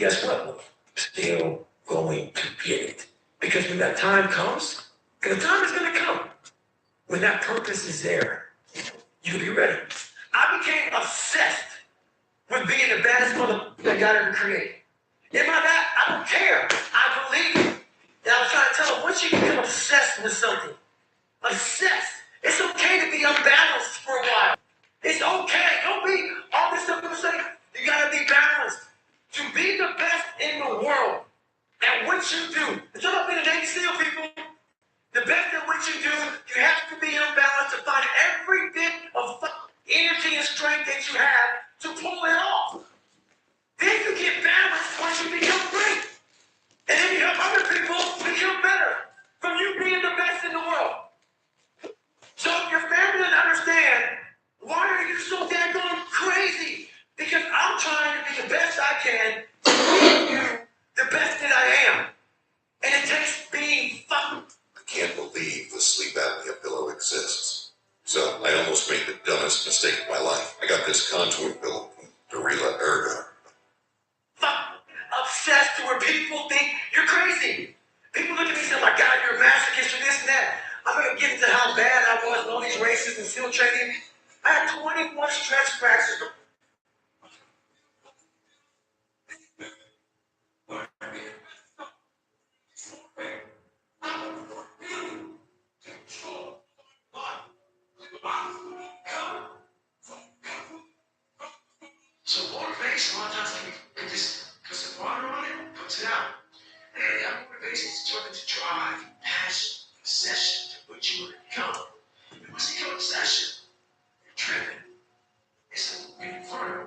guess what? We're still going to get it. Because when that time comes, because the time is going to come, when that purpose is there, you'll be ready. I became obsessed with being the baddest mother that God ever created. Am I that? I don't care. I believe it. And I was trying to tell them, once you become obsessed with something, obsessed, it's okay to be unbalanced for a while. It's okay. Don't be all this stuff people say. You gotta be balanced. To be the best in the world at what you do. It's not about being a Navy SEAL, people. The best at what you do, you have to be unbalanced to find every bit of energy and strength that you have to pull it off. Then you get balanced once you become great. And then you help other people become better from you being the best in the world. So if your family doesn't understand, why are you so daggone crazy? Because I'm trying to be the best I can to make you the best that I am. And it takes being fucking... I can't believe the sleep apnea pillow exists. So I almost made the dumbest mistake of my life. I got this contour pillow from Dorila Erga. Obsessed to where people think you're crazy. People look at me and say, oh my God, you're a masochist or this and that. I'm going to get into how bad I was in all these races and SEAL training. I had 21 stretch fractures. So motivation, a lot of times can just put some water on it, puts it out. And that motivation is turned into drive, passion, obsession to what you want to become. And once you become obsession, you're driven. It's really fun.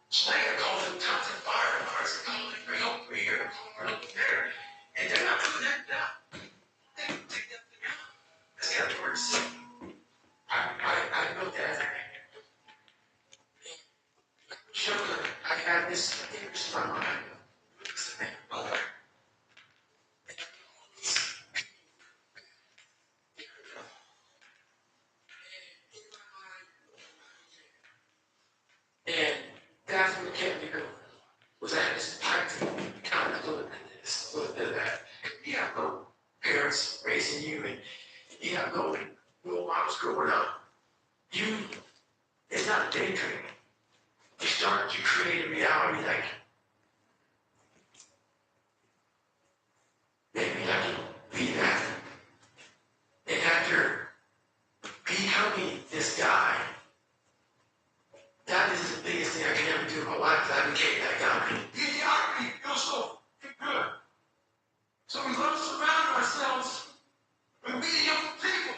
So now you gotta call them content firefighters and call them for help over here, call for help there. And they're not doing that now. They don't take that thing out. That's got to work. I built that. Sugar, I got this. I think it's from my mother. And that's what kept me going. Was I had this practice, kind of a little bit of this, a little bit of that. You have no parents raising you, and you have no role models growing up. It's not a daydream. You create a reality like, maybe I can be that. And after becoming this guy, that is the biggest thing I can ever do in my life, because I became that guy. Mediocrity feels so good. So we love to surround ourselves with mediocre people.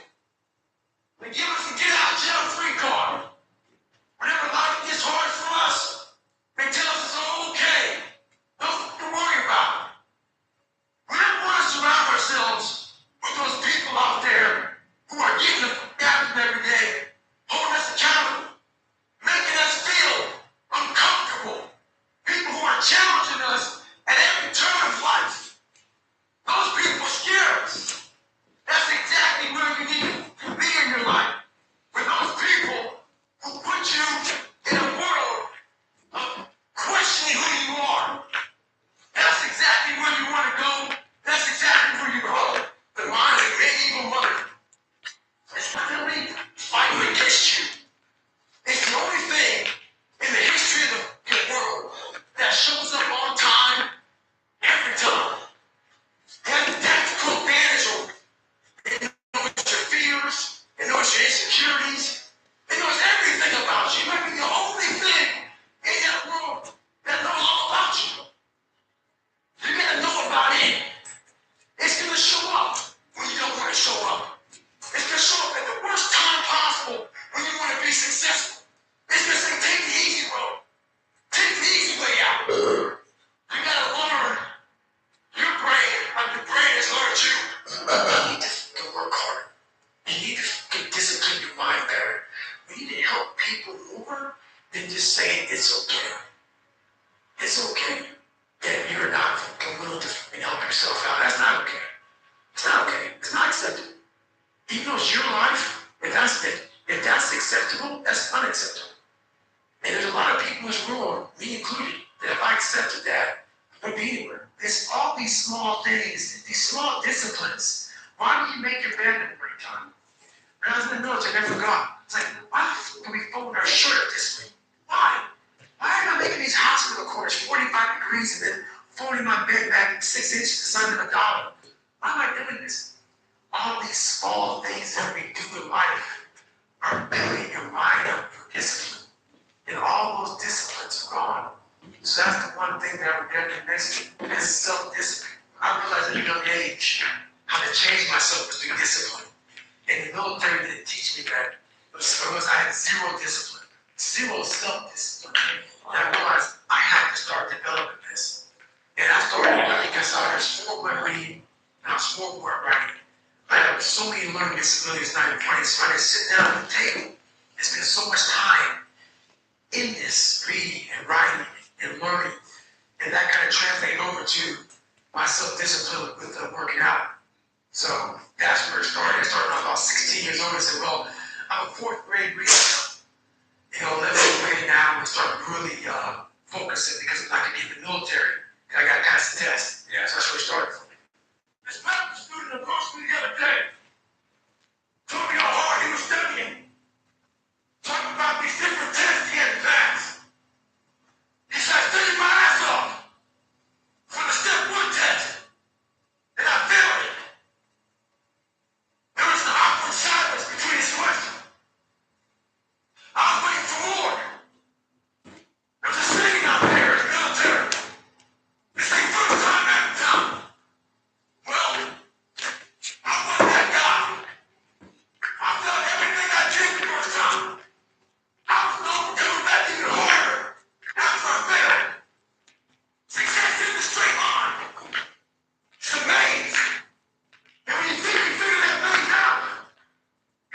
It's all these small things, these small disciplines. Why do you make your bed at break time? When I was in the military, I never forgot. It's like, why do we fold our shirt up this way? Why? Why am I making these hospital corners 45 degrees and then folding my bed back 6 inches the size of a dollar? Why am I doing this? All these small things that we do in life are building your mind up for discipline. And all those disciplines are gone. So that's the one thing that I regret missing is self-discipline. I realized at a young age how to change myself was through discipline. And the military didn't teach me that. I had zero discipline, zero self-discipline. And I realized I had to start developing this. And I started learning because I was more reading, and I was more writing. I have so many learning disabilities, not in place. So I didn't sit down at the table. I spent so much time in this reading and writing and learning. And that kind of translated over to my self-discipline with working out. So that's where it started. I started when I was about 16 years old. I said, well, I'm a fourth grade reader now. 11th grade now, and start really focusing because I'm not going to get in the military. I got to pass the test. Yeah. So that's where it started for me. This medical student approached me the other day. Told me how hard he was studying. Talking about these different tests he had passed. He said, I studied my ass off for the step 1 test. And I failed it. There was an awkward silence between his questions. I was waiting for more. There was a saying out there in the military. It's like first time after time. Well, I wasn't that guy. I felt everything I did the first time. I was known for coming back even harder after I failed. Success isn't a straight line. It's a maze. And when you think you figure that maze out,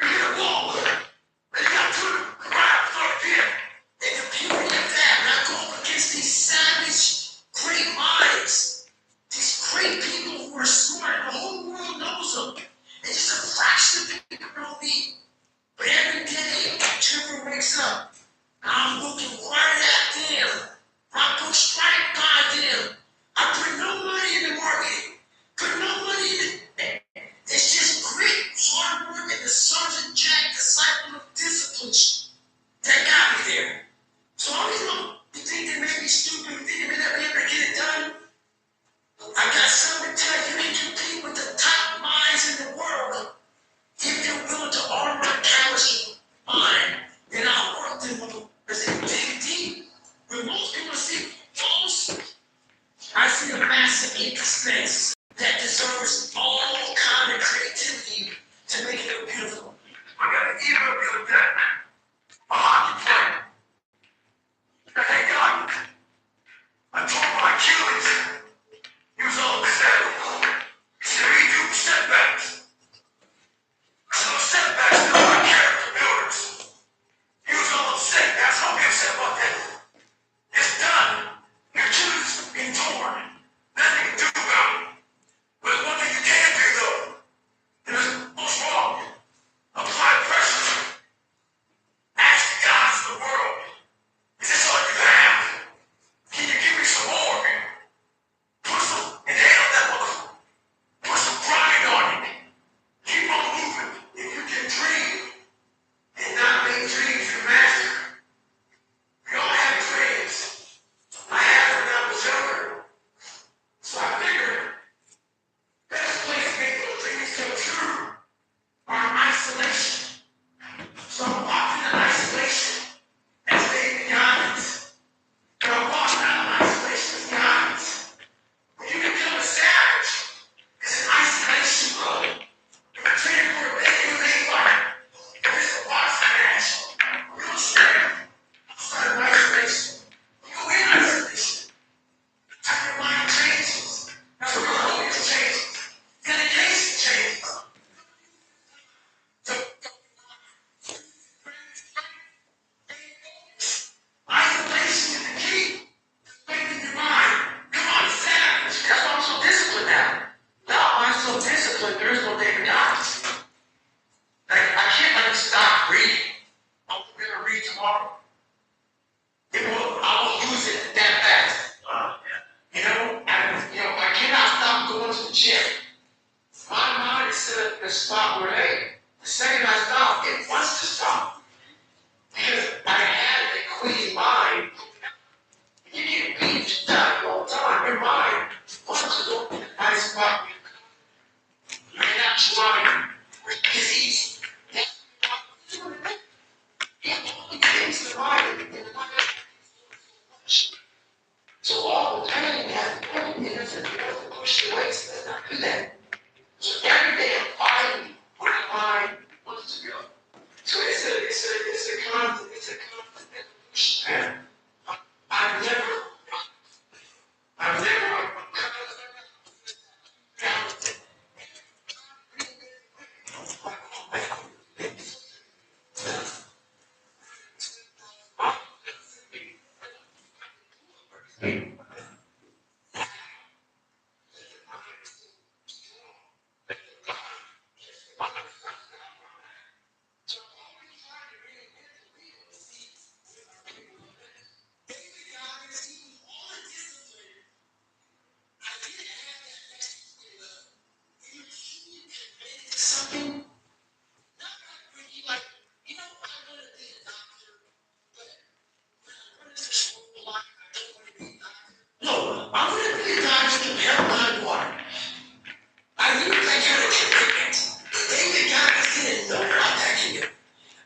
you hit a wall. And you got to grab start again. And the beauty of that, and I go up against these savage, great minds, these great people who are smart, and the whole world knows them. And just a fraction of people know me. But every day, Trevor wakes up, I'm looking right at them. I push right by them. I put no money in the marketing, put no money in it. It's just grit, hard work, and the Sergeant Jack disciple of discipline that got me there. So all these little things that made me stupid, you think that we ever get it done? I got something to tell you, you can compete with the top minds in the world. If you're willing to armor and callous your mind, then I'll work them with a dig deep. When most people see false, I see a massive empty space that deserves all kind of creativity to make it look beautiful. I got an email the other day. A hockey player. Hey, God, I told my Achilles. He was all upset. He said, we do setbacks. So setbacks are my character builders. He was all upset. That's how we upset about that. It's done. Your Achilles has been torn. Nothing to do about it. But one thing you can do, though, is what's wrong? Apply pressure. Ask God for the gym. My mind is set up in a spot where, hey, the second I stop, it wants to stop. Because I had an equating mind. You get beat down all the time. Your mind wants to go in the high spot. You're not trying. It's easy. It takes the mind and the mind. So all the training has been innocent. You have to push the weights. Let's not do that. So every day I'm fighting where my mind wants to go. So it's a constant evolution, man. I've never something like, no, I'm gonna be a guy who can help my water. I knew that kind of commitment. David Goggins didn't know how that can do.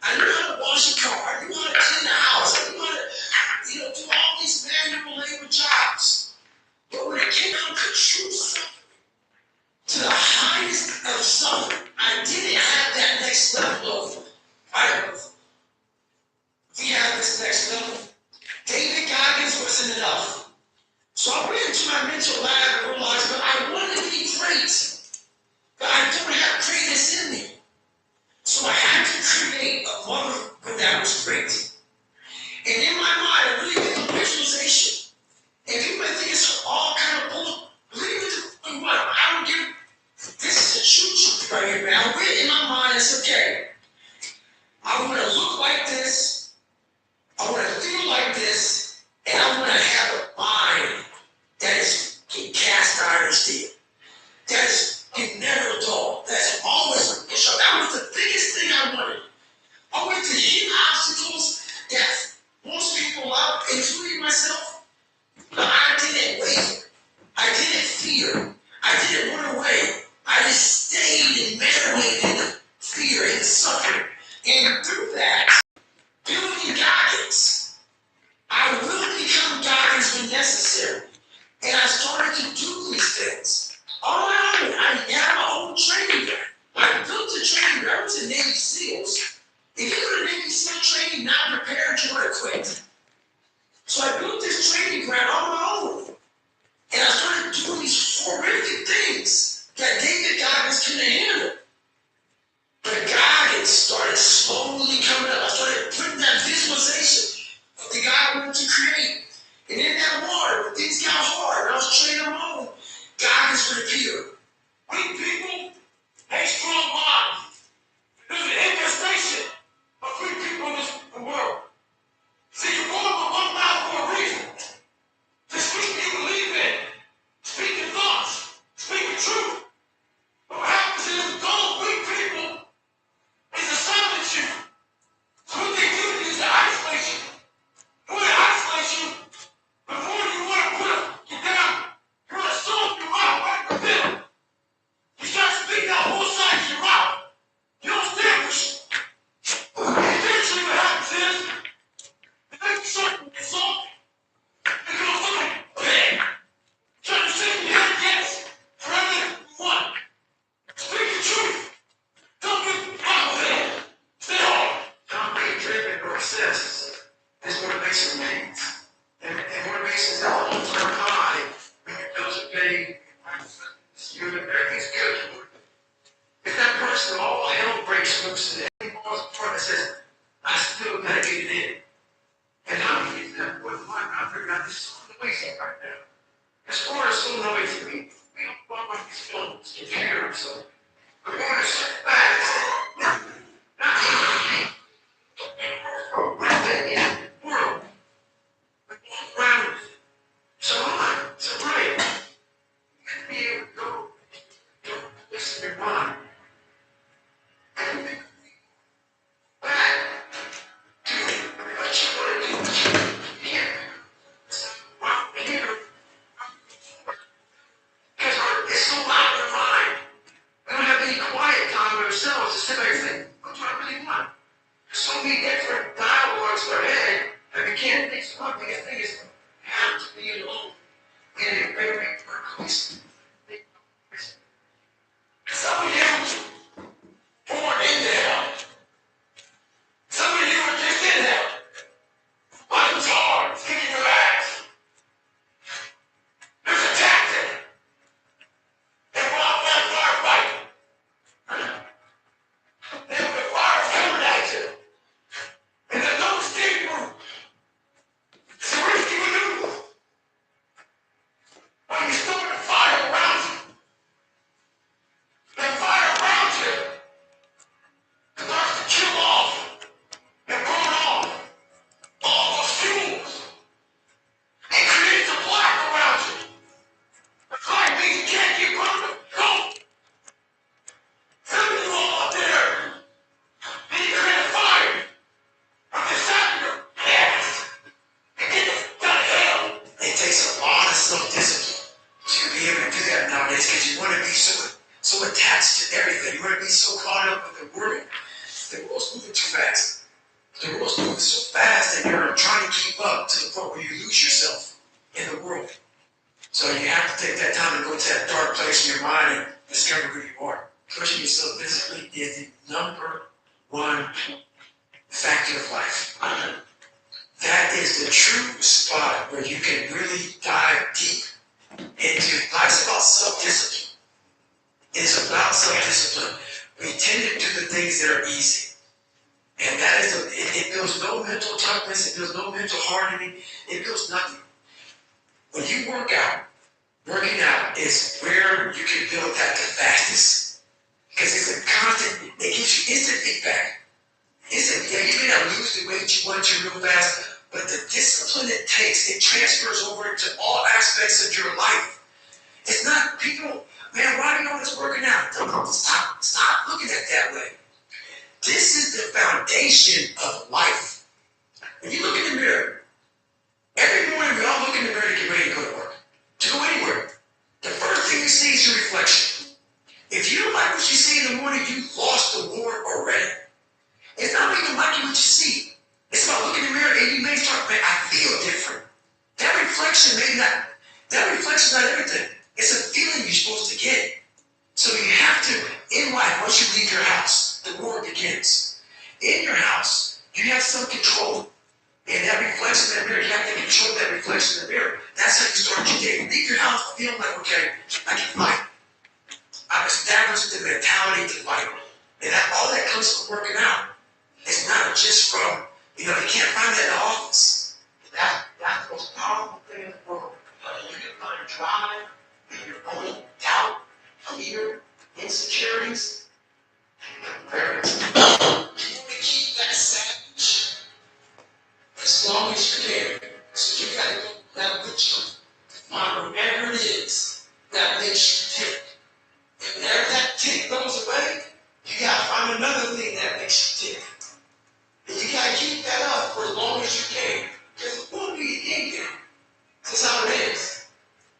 I knew how to wash a car. I knew how to clean the house. I knew how to, do all these manual labor jobs. But when it came down to true suffering, to the highest of suffering, I didn't have that next level of, we have this next level. David Goggins wasn't enough. So I went into my mental lab and realized that I want to be great, but I don't have greatness in me. So I had to create a mother that was great. And in my mind, I really did a visualization. And people might think it's all kind of bull. Believe it or what? I don't give. This is the truth right here, man. I read it in my mind. It's okay. I want to look like this. I want to feel like this. And I want to have a mind that is can cast iron steel. That is can never dull. That's always a issue. That was the biggest thing I wanted. I wanted to hit obstacles that most people out, including myself, but I didn't waver. I didn't fear. I didn't run away. I just stayed and marinated in the fear and the suffering. And through that, building Goggins, I will become Goggins when necessary. And I started to do these things. All I had my own training there. I built a training ground to Navy SEALs. If you go to Navy SEAL training not prepared, you're going to quit. So I built this training ground on my own. And I started doing these horrific things that David Goggins couldn't handle. But Goggins started slowly coming up. I started putting that visualization of the guy I wanted to create. And in that water, when things got hard, and I was training on my own, Goggins would appear. Weak people, hate strong minds. There's an infestation of weak people in this world. See, you're born with one mouth for a reason. To speak what you believe in. Speak your thoughts. Speak the truth. But what happens is those weak people is to silence you. So what they do is to isolate you. And when they isolate you, before you want to put you down, you want to stomp your mouth right in the middle. You start speaking out both sides of your mouth. You don't stand for shit. Eventually what happens is, the next circle gets off, and it goes like, bang. Try to say you had yes for everything you want. Speak the truth. Don't get out of there. Stay home. Don't be driven or obsessed. This motivation means. And motivation is all time high. When your bills are paid, everything's good. If that person, all hell breaks loose and everything falls apart, that says, I still gotta get it in. And how do you get that with my mouth? This is noisy right now. As far as so noisy, we don't want like these films, computers, so we're going to sit back and say, not even or right there in the world. We walk around with it. So on, so right. You could be able to go so attached to everything. You want to be so caught up with the world. The world's moving too fast. The world's moving so fast that you're trying to keep up to the point where you lose yourself in the world. So you have to take that time to go to that dark place in your mind and discover who you are. Pushing yourself physically is the number one factor of life. That is the true spot where you can really dive deep into life. It's about self-discipline. It's about self-discipline. We tend to do the things that are easy. And that is, it builds no mental toughness, it builds no mental hardening, it builds nothing. When you working out is where you can build that the fastest. Because it's a constant, it gives you instant feedback. You may not lose the weight you want to real fast, but the discipline it takes, it transfers over to all aspects of your life. It's not people, man, why do you always working out? Stop looking at it that way. This is the foundation of life. When you look in the mirror, every morning we all look in the mirror to get ready to go to work, to go anywhere. The first thing you see is your reflection. If you don't like what you see in the morning, you lost the war already. It's not even liking what you see. It's about looking in the mirror and you may start, man, I feel different. That reflection's not everything. It's a feeling you're supposed to get. So you have to, in life, once you leave your house, the war begins. In your house, you have some control. And that reflection in the mirror, you have to control that reflection in the mirror. That's how you start your day. Leave your house feeling like, okay, I can fight. I've established the mentality to fight. And all that comes from working out. It's not just from, you can't find that in the office. That's the most powerful thing in the world. You can find drive in your own doubt, fear, insecurities. You want to keep that savage as long as you can. So you gotta go that with you. Find whatever it is that makes you tick. And whenever that tick goes away, you gotta find another thing that makes you tick. And you gotta keep that up for as long as you can. Because it won't be again. That's how it is.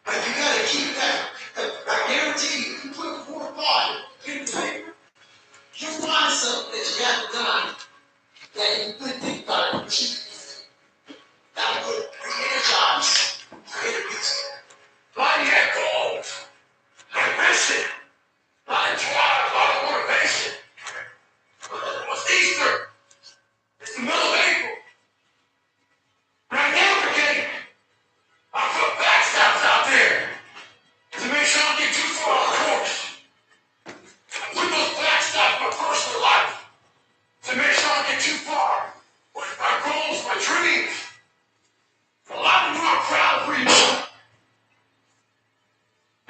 But you gotta keep that. I guarantee you, if you put 4 or 5 in the paper, you'll find something that you haven't done that you couldn't think about it. That would re-energize, re-introduce. A lot of you have goals. I miss it. A lot of drive, a lot of motivation. What's Easter? It's the middle of April. Right now, okay, I put backstops out there to make sure I don't get too far off course. I put those backstops in my personal life to make sure I don't get too far with my goals, my dreams. A lot of you are proud of who you are.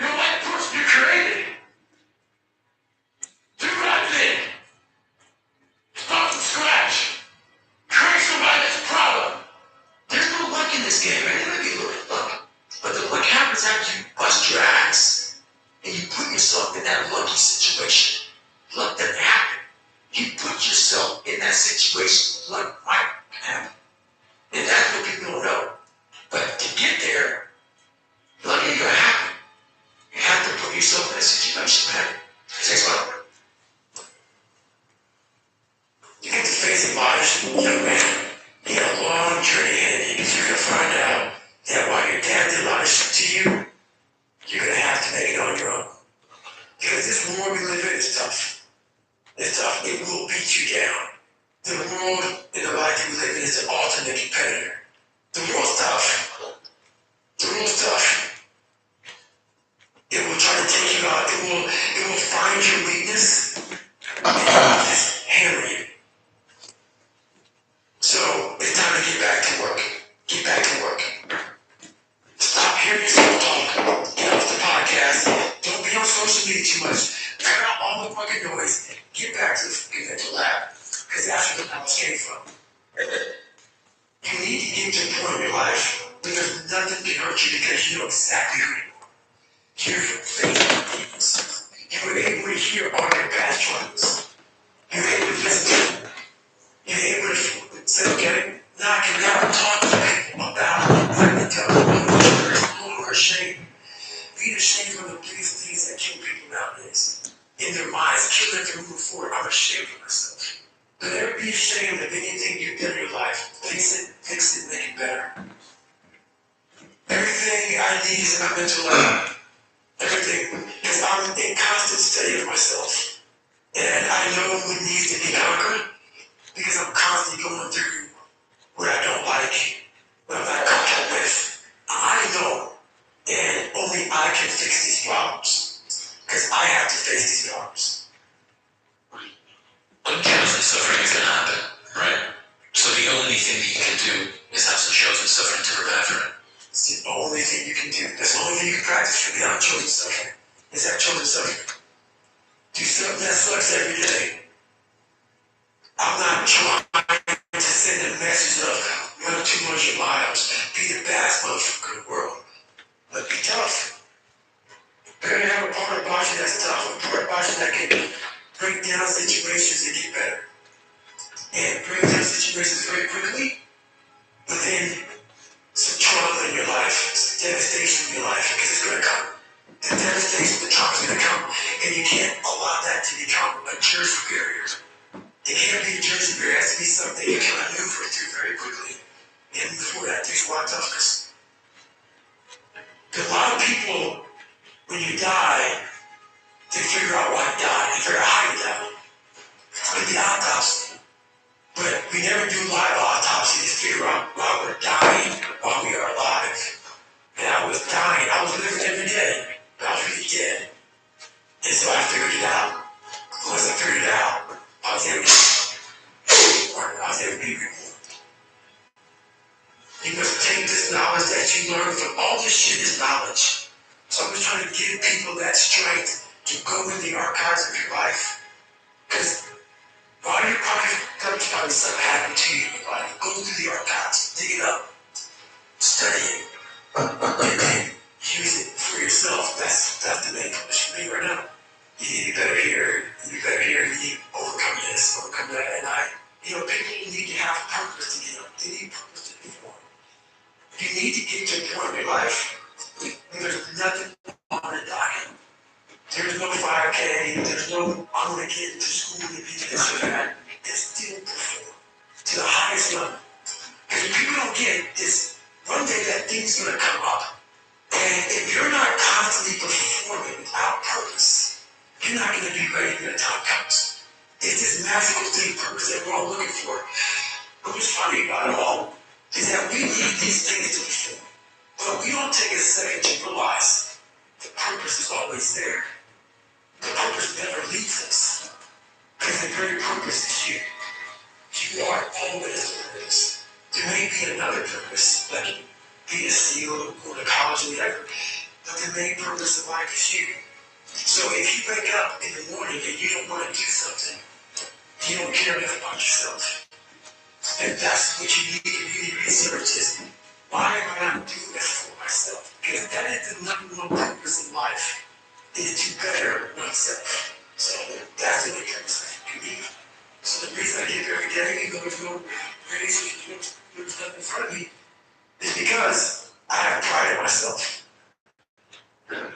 You're like the person you created. Do what I did. Start from scratch. Create somebody that's proud of. There's no luck in this game, man. There may be a little bit of luck. But the luck happens after you bust your ass and you put yourself in that lucky situation. Luck doesn't happen. You put yourself in that situation. Luck might happen. And that's what people don't know. But to get there, luck ain't gonna happen. You have to put yourself in a situation, man. It takes a lot of work. You get to face the modest young man. You got a long journey ahead of you because you're gonna find out that while your dad did a lot of shit to you, you're gonna have to make it on your own. Because this world we live in is tough. It's tough. It will beat you down. The world and the life we live in is an ultimate competitor. The world's tough. The world's tough. It will try to take you out. It will find your weakness and it will just hammer you. So it's time to get back to work. Get back to work. Stop hearing yourself talk. Get off the podcast. Don't be on social media too much. Cut out all the fucking noise. Get back to the fucking mental lab. Because that's where the knowledge came from. You need to get to a point in your life where there's nothing can hurt you because you know exactly who you are. You're facing things. You were able to hear all your past troubles. You're able to listen to them. You're able to say, okay, now I can now talk to people about it. I can tell them I'm no longer ashamed. If you be ashamed of the biggest things that kill people nowadays. In their minds, kill them to move forward. I'm ashamed of myself. Don't ever be ashamed of anything you've done in your life. Fix it, make it better. Everything I need is in my mental life. Everything. Because I'm in constant study of myself. And I know what needs to be conquered. Because I'm constantly going through what I don't like, what I'm not comfortable with. I know, and only I can fix these problems. Because I have to face these problems. Uncounted suffering is going to happen, right? So the only thing that you can do is have some chosen suffering to prepare for it. It's the only thing you can do. That's the only thing you can practice for beyond chosen suffering. Is that chosen suffering. Do something that sucks every day. I'm not trying to send a message of run 200 miles, be the best motherfucker in the world. But be tough. You're gonna have a part about you that's tough, a part about you that can break down situations and get better. And break down situations very quickly, but then some trauma in your life, some devastation in your life, because it's gonna come. The devastation, the trauma is gonna come, and you can't allow that to become a jersey barrier. It can't be a jersey barrier, it has to be something you can maneuver through very quickly. And before that, takes a lot of toughness. Because a lot of people, when you die, they figure out why you died, they figure out how you died. It's like the autopsy. But we never do live autopsy to figure out why we're dying while we are alive. And I was dying, I was living every day, but I was really dead. And so I figured it out. Once I figured it out, I was able to be reborn. You must take this knowledge that you learn from all this shit is knowledge. So I'm just trying to give people that strength to go in the archives of your life. Because while you're probably something happened to you in your life, go through the archives, dig it up, study it, and then use it for yourself. That's the main purpose for me right now. You need to be better here, you need to be better here, you need to overcome this, overcome that, and people need to have purpose to get up. They need purpose to be born. You need to get to a point in your life where there's nothing on to die in. There's no 5K, there's no, I'm going to get into school to be this or that. And still perform to the highest level. Because if people don't get this, one day that thing's going to come up. And if you're not constantly performing without purpose, you're not going to be ready when the time comes. It's this magical thing, purpose, that we're all looking for. But what's funny about it all is that we need these things to perform. But we don't take a second to realize the purpose is always there. The purpose never leaves us. Because the very purpose is you. You are always the purpose. There may be another purpose, like be a SEAL or go to college or whatever, but the main purpose of life is you. So if you wake up in the morning and you don't want to do something, you don't care enough about yourself. And that's what you need to really research is, why am I not doing this for myself? Because that is the number one purpose in life. Is to better oneself. So that's the only purpose I can be. So the reason I get up every day, even though there's no race, there's nothing in front of me, is because I have pride in myself. I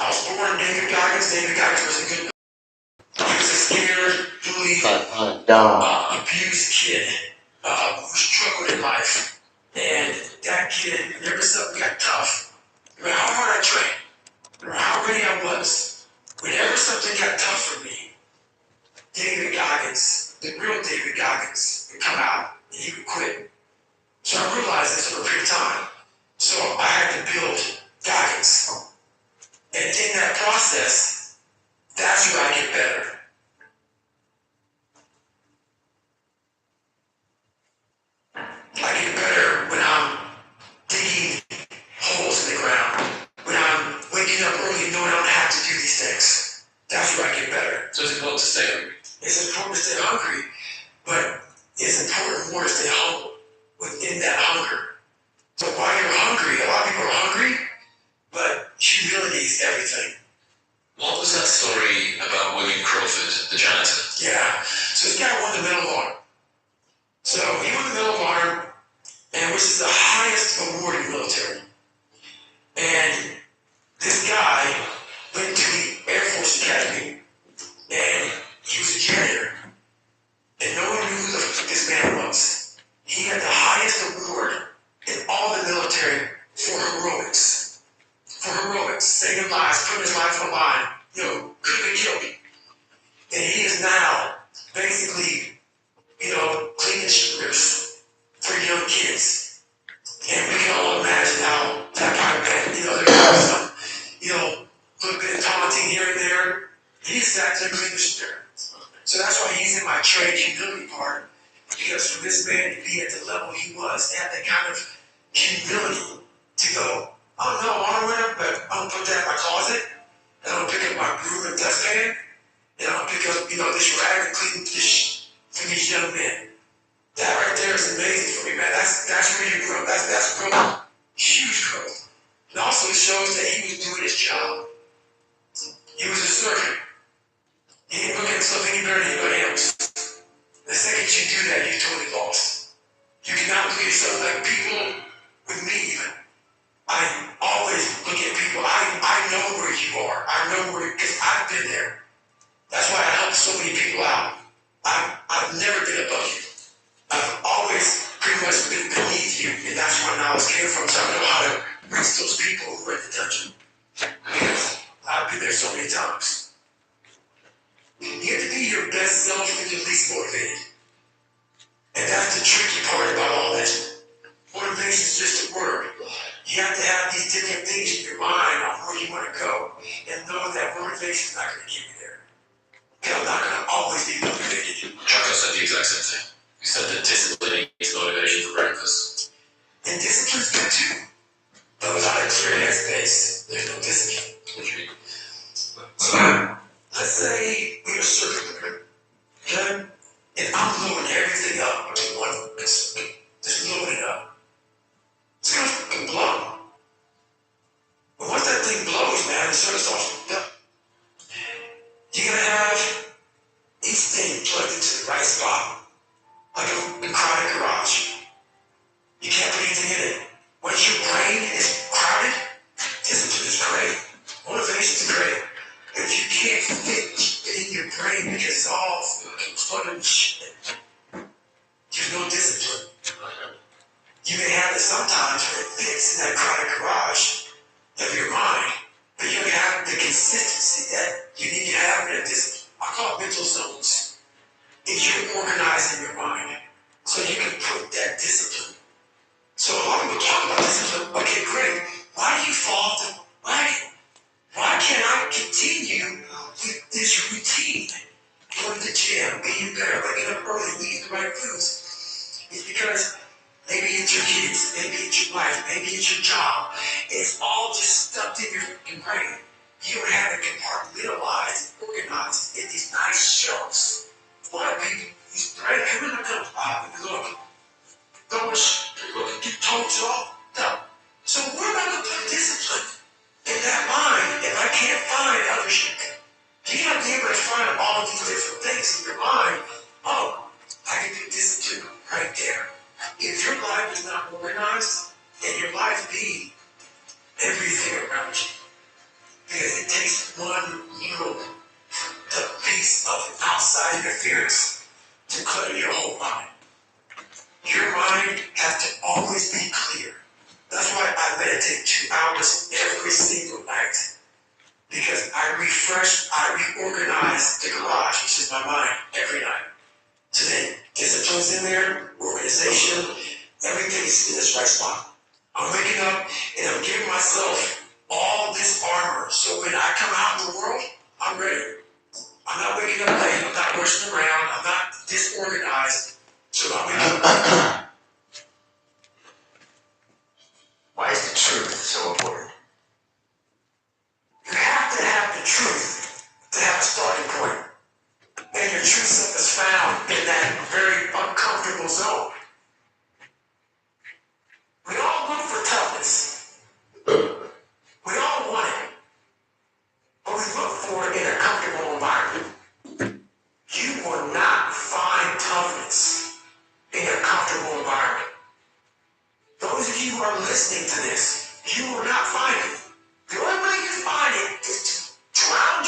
was born David Goggins. David Goggins was a good, he was a scared, bullied, abused kid who struggled in life. And that kid, whenever something got tough, no matter how hard I trained, no matter how ready I was, whenever something got tough for me, David Goggins, the real David Goggins, would come out and he would quit. So I realized this over a period of time. So I had to build Goggins. And in that process, that's where I get better. I get better when I'm digging holes in the ground, when I'm waking up early knowing I don't have to do these things. That's where I get better. So it's important to stay hungry. It's important to stay hungry, but it's important more to stay humble within that hunger. So while you're hungry, a lot of people are hungry, but humility is everything. What was that story about William Crawford, the janitor? Yeah, so this guy won the Medal of Honor. So he won the Medal of Honor, and which is the highest award in the military. And saving lives, putting his life on the line, could have been killed. And he is now basically, cleaning strippers for young kids. And we can all imagine how that kind of been, there's some, little bit of taunting here and there. He's sat there cleaning the stripper. So that's why he's in my trade humility part. Because for this man to be at the level he was, to have that kind of humility to go, oh no, I don't wear but I'm gonna put that in my closet, and I'm gonna pick up my broom and dustpan, and I'm gonna pick up, this rag and clean this for these young men. That right there is amazing for me, man. That's where you grow. That's growth. Huge growth. And also it shows that he was doing his job. He was a servant. He didn't look at himself any better than anybody else. The second you do that, you're totally lost. You cannot look at yourself like people with me even. I always look at people. I know where you are. I know where, because I've been there. That's why I help so many people out. I've never been above you. I've always pretty much been beneath you, and that's where my knowledge came from. So I know how to reach those people who are in the dungeon. Because I've been there so many times. You have to be your best self when you're least motivated. And that's the tricky part about all this. Motivation is just a word. You have to have these different things in your mind on where you want to go, and know that motivation is not going to get you there. And I'm not going to always be motivated. Chuck said the exact same thing. He said that discipline eats motivation for breakfast. And discipline's good too. But without a clear headspace, there's no discipline. What do you mean? Let's say we're a circuit breaker, okay? And I'm loading everything up into one just loading it up. It's gonna fucking blow. But once that thing blows, man, the circuit starts to up. You're gonna have each thing plugged into the right spot, like a crowded garage. You can't put anything in it. Once your brain is crowded, discipline is great. Motivation is great. If you can't fit it in your brain because it's all fucking shit, there's no discipline. You may have it sometimes where it fits in that crowded garage of your mind, but you don't have the consistency that you need to have in a discipline. I call it mental zones. If you're organizing your mind so you can put that discipline. So a lot of people talk about discipline. Okay, great. Why do you fall off the why can't I continue with this routine? Going to the gym, being better, waking up early, eating the right foods. It's because maybe it's your kids, maybe it's your wife, maybe it's your job. It's all just stuffed in your fucking brain. You don't have it compartmentalized, organized in these nice shelves. A lot of people, these brain, come in the middle, look. Don't get told off. No. So we're not going to put discipline in that mind if I can't find other shit. You got to be able to find all of these different things in your mind. Oh, I can do discipline right there. If your life is not organized, then your life be everything around you. Because it takes one little piece of outside interference to clutter your whole mind. Your mind has to always be clear. That's why I meditate 2 hours every single night. Because I reorganize the garage, which is my mind, every night. So then, discipline's in there, organization, everything's in this right spot. I'm waking up and I'm giving myself all this armor. So when I come out in the world, I'm ready. I'm not waking up late, I'm not rushing around, I'm not disorganized. So I'm waking up. Why is the truth so important? You have to have the truth to have a starting point. And your true self is found in that very uncomfortable zone. We all look for toughness. We all want it. But we look for it in a comfortable environment. You will not find toughness in a comfortable environment. Those of you who are listening to this, you will not find it. The only way you find it is to drown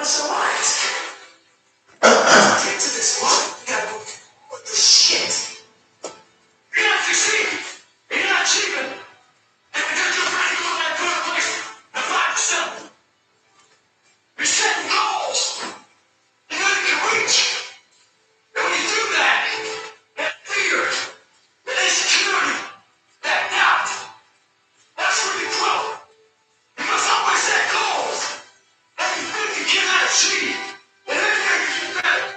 what's so wise? Get to this one, you gotta go with the shit. You're not succeeding. You're not achieving. And because you're trying to go to that third place and find yourself. You're setting goals. You know you can reach. And when you do that, that fear, that insecurity, that doubt, that's where you grow. You must always set goals that you think you cannot achieve. And then you get better.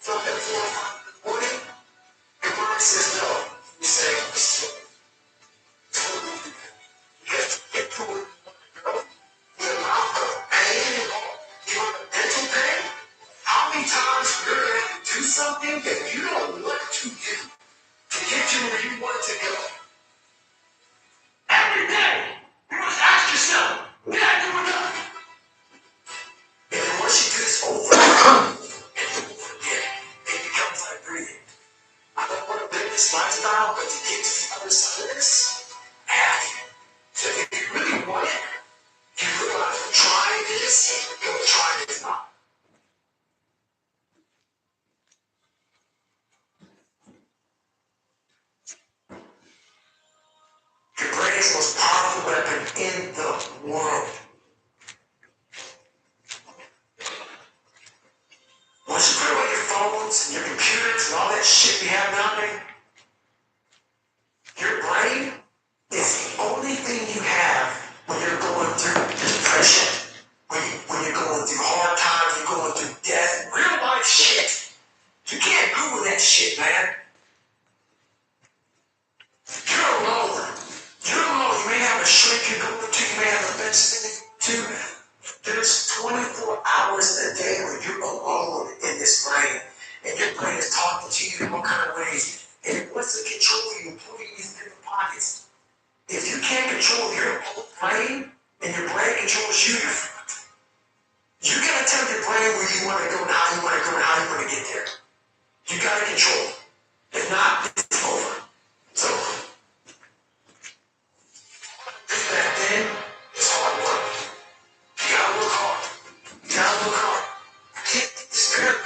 So at 4 o'clock in the morning, your mind says no. You say, you got to get to where you want to go. The amount of pain involved, even the mental pain. How many times you're going to have to do something that you don't want to do to get you where you want to go? Every day, you must ask yourself, did I do enough? And then once you do this over and over again, it becomes like breathing. I don't want to live this lifestyle, but to get to the other side of this, I have to. So if you really want it, you realize that trying this, you're trying this not. Your brain is the most powerful weapon in the world. Once you put away your phones and your computers and all that shit we have nowadays, your brain is the only thing you have when you're going through depression, when you're going through hard times, you're going through death, real life shit. You can't Google that shit, man. You're alone. You're alone. You may have a shrink you're going to, you may have a medicine to. There's 24 hours in a day where you're alone in this brain, and your brain is talking to you in all kind of ways, and it wants to control you, putting you in different pockets. If you can't control your own brain, and your brain controls you, you're fucked. You gotta tell your brain where you want to go and how you want to go and how you want to get there. You gotta control it. If not, it's over. It's over. Back then, it's hard work. You gotta work hard. You gotta work hard. You can't get the spirit.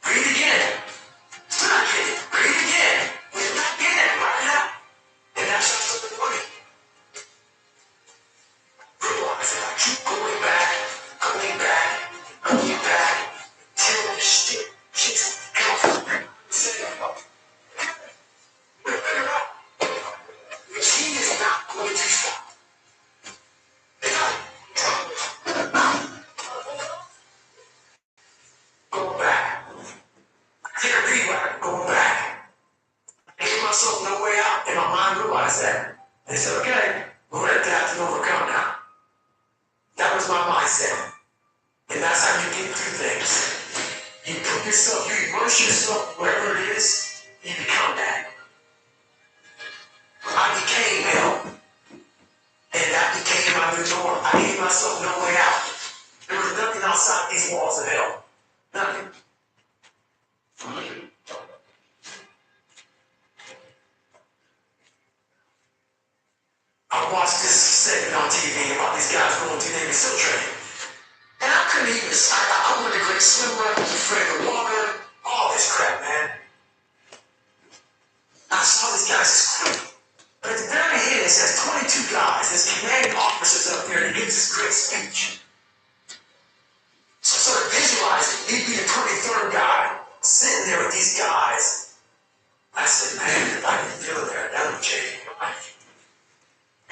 Read again. Still not getting it. Read again. You're not getting it right now. And that's not something funny. Realize that I keep going back, till this shit just comes. Say, we're better out. He is not going to stop. Going back. I can't read right. Going back. I gave myself no way out, and my mind realized that. They said, okay, we're going to adapt and overcome now. That was my mindset. And that's how you get through things. You put yourself, you immerse yourself wherever it is, you become that. I became hell. And that became my new norm. I gave myself no way out. There was nothing outside these walls of hell. Nothing. I watched this segment on TV about these guys going through Navy SEAL training. And I couldn't even, I went to Great Swimmer, afraid of water, all this crap, man. I saw these guys just quit. But at the very end, it says 22 guys, there's commanding officers up there, and he gives this great speech. So I started visualizing me being the 23rd guy, sitting there with these guys. I said, man, if I can feel there, that would change my life.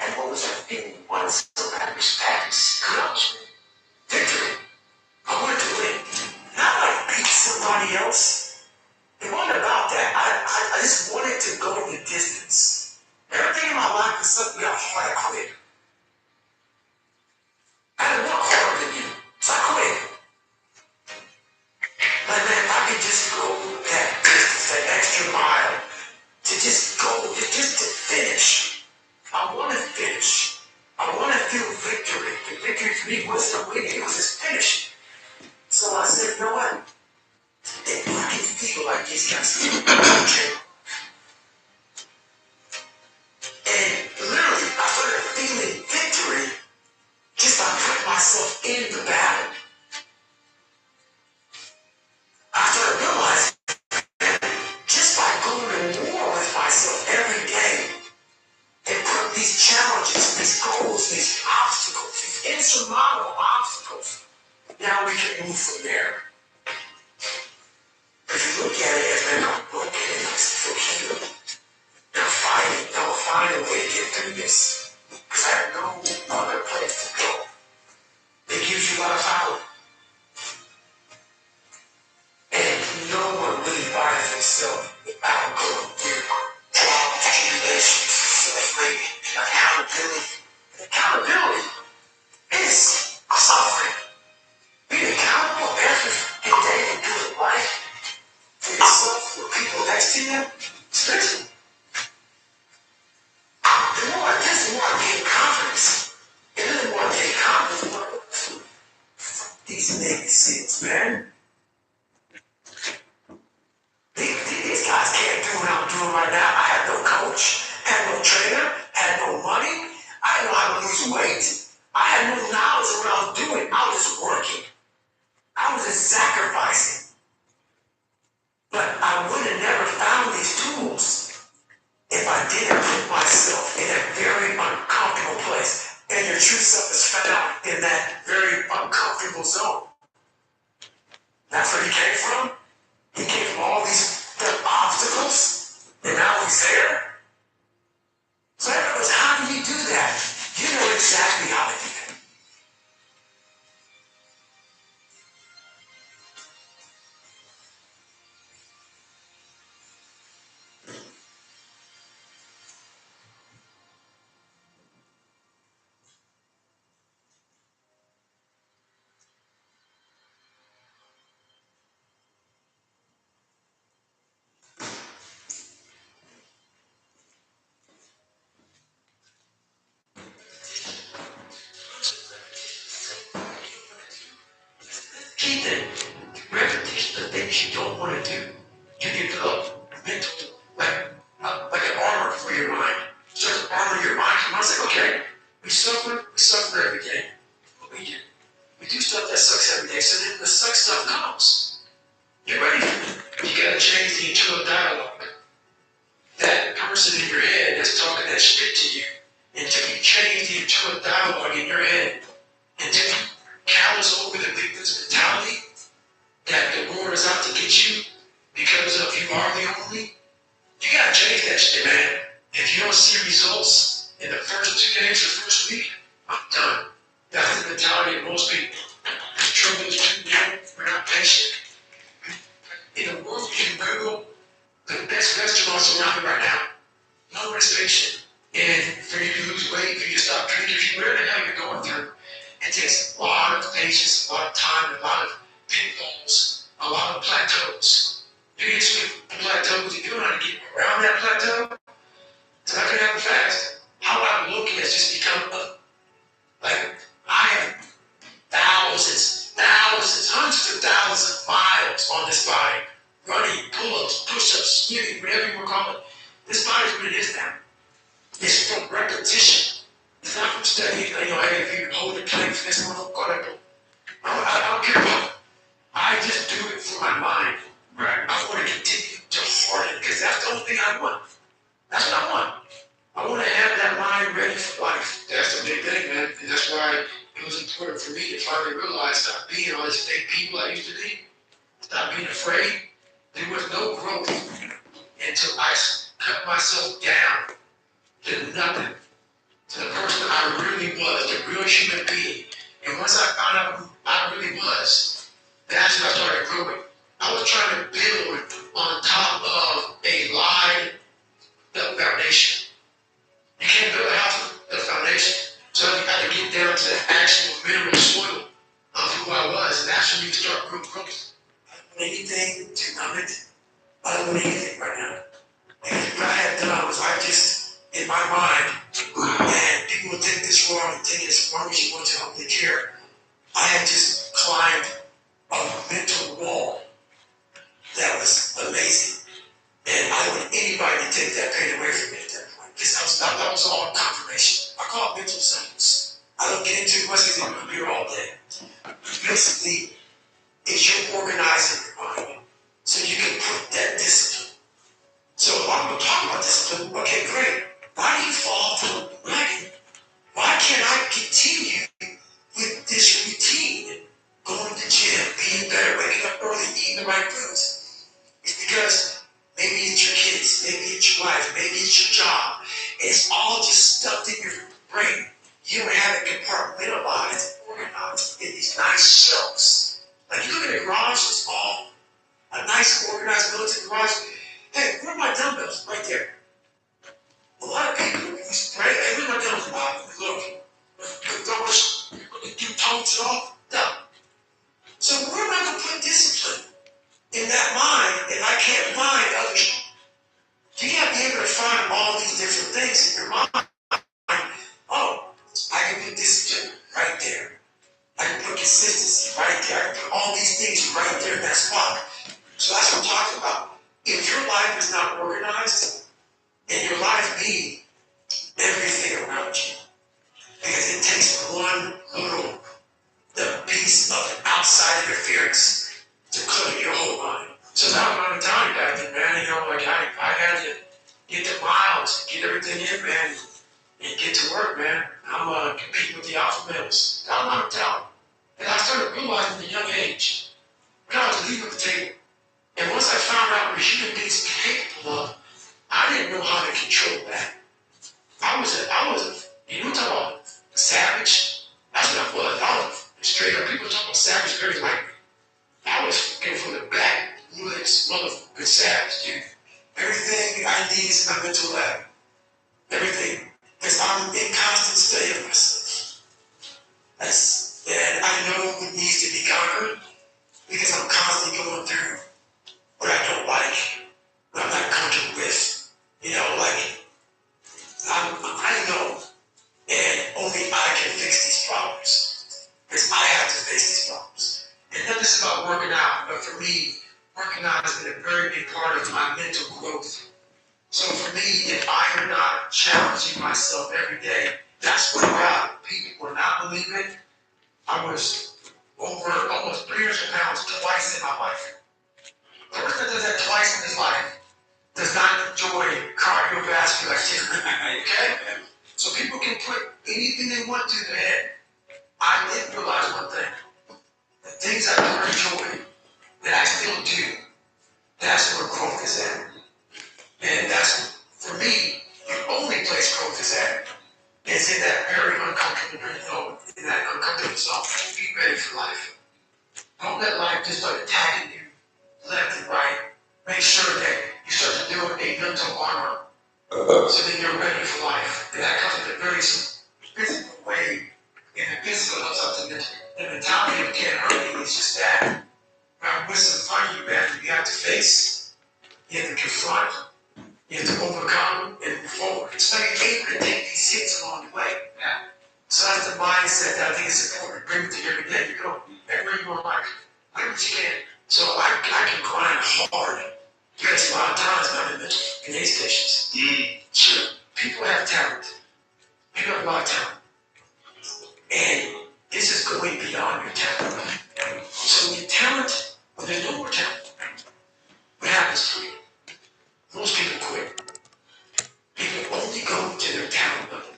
And what was that feeling? What was so bad? Respect, accomplishment, victory. I wanted to win. Not like beat somebody else. It wasn't about that. I just wanted to go the distance. Everything in my life was something got hard. I quit. I didn't want harder than you, so I quit. But man, if I could just go that distance, that extra mile, to just go, just to finish. I want to finish. I want to feel victory. The victory to me wasn't winning, it was just finishing. So I said, you know what? If I can feel like these guys feel, okay. And literally, I started And your true self is found in that very uncomfortable zone. That's where he came from. He came from all these obstacles, and now he's there. So in other words, how do you do that? You know exactly how to do that. Key thing, repetition of things you don't want to do. You develop mental, like an armor for your mind. Start to armor your mind. Your mind's like, okay, we suffer every day. But we do stuff that sucks every day. So then the suck stuff comes. You're ready for it. You gotta change the internal dialogue. That person in your head that's talking that shit to you, until you change the internal dialogue in your head, until you callous over the victim's mentality that the world is out to get you because of you are the only. You gotta change that shit, man. If you don't see results in the first 2 days or first week, I'm done. That's the mentality of most people. The trouble is too young, we're not patient. In the world, you can Google the best restaurants around right now. No one is patient. And for you to lose weight, for you to stop drinking, if you whatever the hell you're going through, it takes a lot of patience, a lot of time, a lot of pitfalls, a lot of plateaus. You get to the plateaus, if you don't know how to get around that plateau, it's not going to happen fast. How I'm looking has just become like I have hundreds of thousands of miles on this body, running, pull-ups, push-ups, spinning, whatever you want to call it. This body is what it is now. It's from repetition. It's not from studying, hey, if you hold the plank for this one, I don't care about it. I just do it for my mind. Right. I want to continue to harden because that's the only thing I want. That's what I want. I want to have that mind ready for life. That's the big thing, man. And that's why it was important for me to finally realize stop being all these fake people I used to be. Stop being afraid. There was no growth until I cut myself down to nothing. To the person I really was, the real human being. And once I found out who I really was, that's when I started growing. I was trying to build on top of a lied foundation. You can't build a house with a foundation. So you got to get down to the actual mineral soil of who I was. And that's when you start growing. I don't want anything to numb it. I don't want anything right now. And what I had done was I just, in my mind, and people would take this wrong and take it as wrong as you want to help me care. I had just climbed a mental wall that was amazing. And I don't want anybody to take that pain away from me at that point. Because that was all confirmation. I call it mental symbols. I don't get into it much because I'm here all day. Basically, it's you organizing your mind so you can put that discipline. So if I'm going to talk about discipline, okay, great. Why do you fall from the wagon? Why can't I continue with this routine? Going to the gym, being better, waking up early, eating the right foods. It's because maybe it's your kids, maybe it's your wife, maybe it's your job. And it's all just stuffed in your brain. You don't have it compartmentalized, organized in these nice shelves. Like you look at a garage, it's all a nice organized military garage. Hey, where are my dumbbells? Right there. A lot of people, right? Hey, where are my dumbbells? Look, you tones it off. No. So where am I going to put discipline in that mind if I can't find others? You got to be able to find all these different things in your mind. Oh, I can put discipline right there. I can put consistency right there. I can put all these things right there in that spot. So that's what I'm talking about. If your life is not organized, and your life being everything around you, because it takes one little piece of an outside interference to clutter your whole mind. So that was my time back then, man. Like I had to get the miles, get everything in, man, and get to work, man. I'm and compete with the alpha males. Got a lot of talent. And I started realizing at a young age, I was leaving the table. And once I found out what human beings are capable of, I didn't know how to control that. You know, talk about savage. That's what I was. I was straight up. People talk about savage very lightly. I was came from the back, woods, motherfucking savage, dude. Everything I need is my mental lab. Everything. Because I'm in constant state of myself. And I know what needs to be conquered because I'm constantly going through what I don't like, what I'm not comfortable with. You know, like, I know, and only I can fix these problems. Because I have to face these problems. And not just about working out, but for me, working out has been a very big part of my mental growth. So for me, if I am not challenging myself every day, that's what God, people will not believe it. I was over almost 300 pounds twice in my life. The person that does that twice in his life does not enjoy cardiovascular activity, okay? So people can put anything they want to their head. I didn't realize one thing. The things I don't enjoy, that I still do, that's where growth is at. And that's, for me, the only place growth is at is in that very uncomfortable, in that uncomfortable zone. Be ready for life. Don't let life just start attacking you left and right. Make sure that you start to build a mental armor so that you're ready for life. And that comes in a very physical way. And the physical comes up to the mentality of can't hurt me. It's just that. What's in front of you, man, you have to face, you have to confront, you have to overcome and move forward. It's like you're able to take these hits along the way. Yeah. So that's the mindset that I think is important. Bring it to you every day. You go, everywhere you want life. Whatever you can. So I can grind hard because a lot of times I'm in aid stations. Sure, people have talent. People have a lot of talent. And this is going beyond your talent. So your talent, when there's no more talent, what happens to you? Most people quit. People only go to their talent level.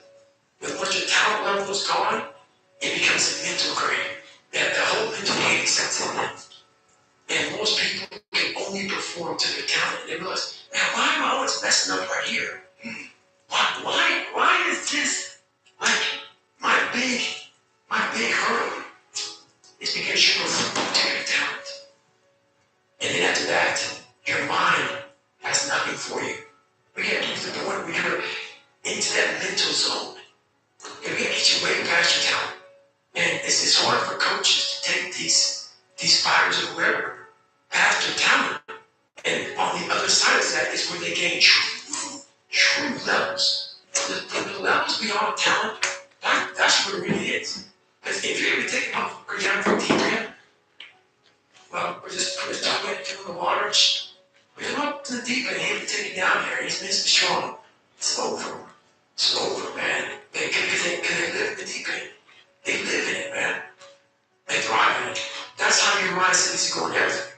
But once your talent level is gone, it becomes a mental grade. That the whole mental game sets in there. And most people can only perform to their talent. And they realize, man, why am I always messing up right here? Why is this like my big hurdle? It's because you're performing to your talent. And then after that, your mind has nothing for you. We get to the point where you're into that mental zone. And we get you way past your talent. And it's hard for coaches to take these fighters or whoever past their talent. And on the other side of that is where they gain true levels. The levels beyond talent, that's what it really is. Because if you're able to take them off, go down for a deep end, well, we're just talking about it in the water. We come up to the deep end, able to take it down there. He's missing strong. It's over. It's over, man. Because they live in the deep end. They live in it, man. They thrive in it. That's how your mindset is going everything.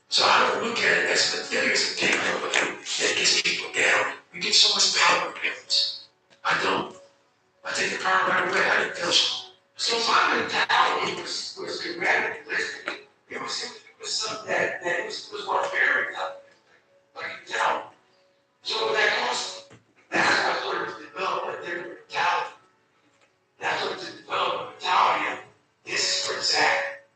So I don't look at it as the failures of people that gets people down. We get so much power in it. I don't. I take the power right away. I didn't feel so. So my mentality was dramatic listening. It was something that was barbaric, like you can tell. So that cost, that's how I started to develop a different mentality. That's what to develop a mentality of this is where it's at.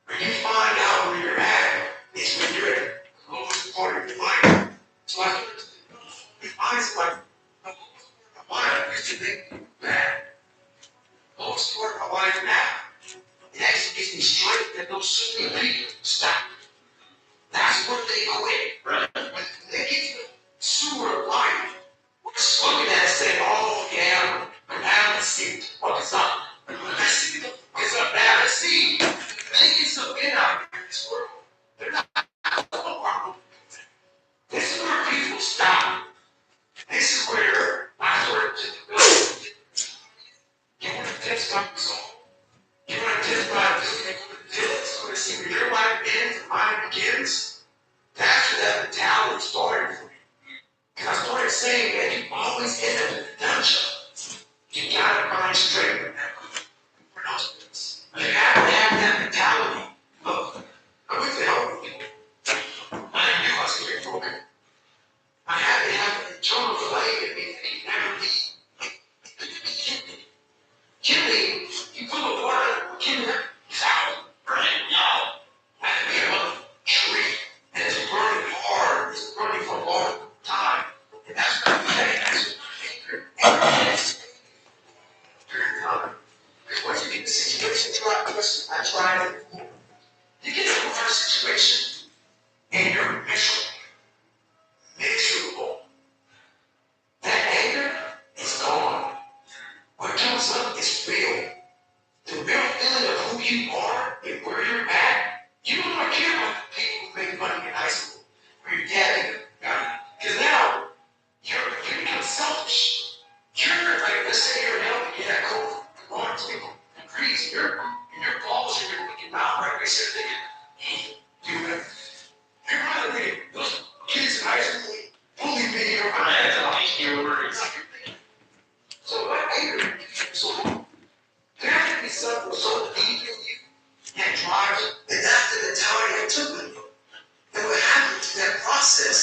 When you find out where you're at, it's when you're at the lowest part of your life. So I started to develop my mind's like, the lowest part of my life used to make me bad. The lowest part of my life now, it actually gives me strength that those so many people stop. That's what they quit. Right. When they get to the sewer of life, we're just looking at it saying, oh yeah, I'm out of the seat. What is up? Let's see the fuck is up now. Let's see. They get some in out here in this world. They're not problem. This is where people stop. This is where I started to develop. You want to test out the soul? You want to test out this? You want to see where your life ends and mine begins? That's where that mentality started for me. Because I started saying that you always end up in the dungeon. You gotta grind straight. I tried it before. You get to a first situation and you're miserable. That anger is gone. What comes up is real. The real feeling of who you are and where you're at. You don't want to care about the people who make money in high school. Where you're getting it. Because now you become selfish. You're like, let's say you're helping get that cold. You want to increase your balls and your mouth, right? They said thinking, you're not thinking, those kids in high school bully me or so what anger? So there has to be something so deep in you that drives you. And after the time it took with you, and what happened to that process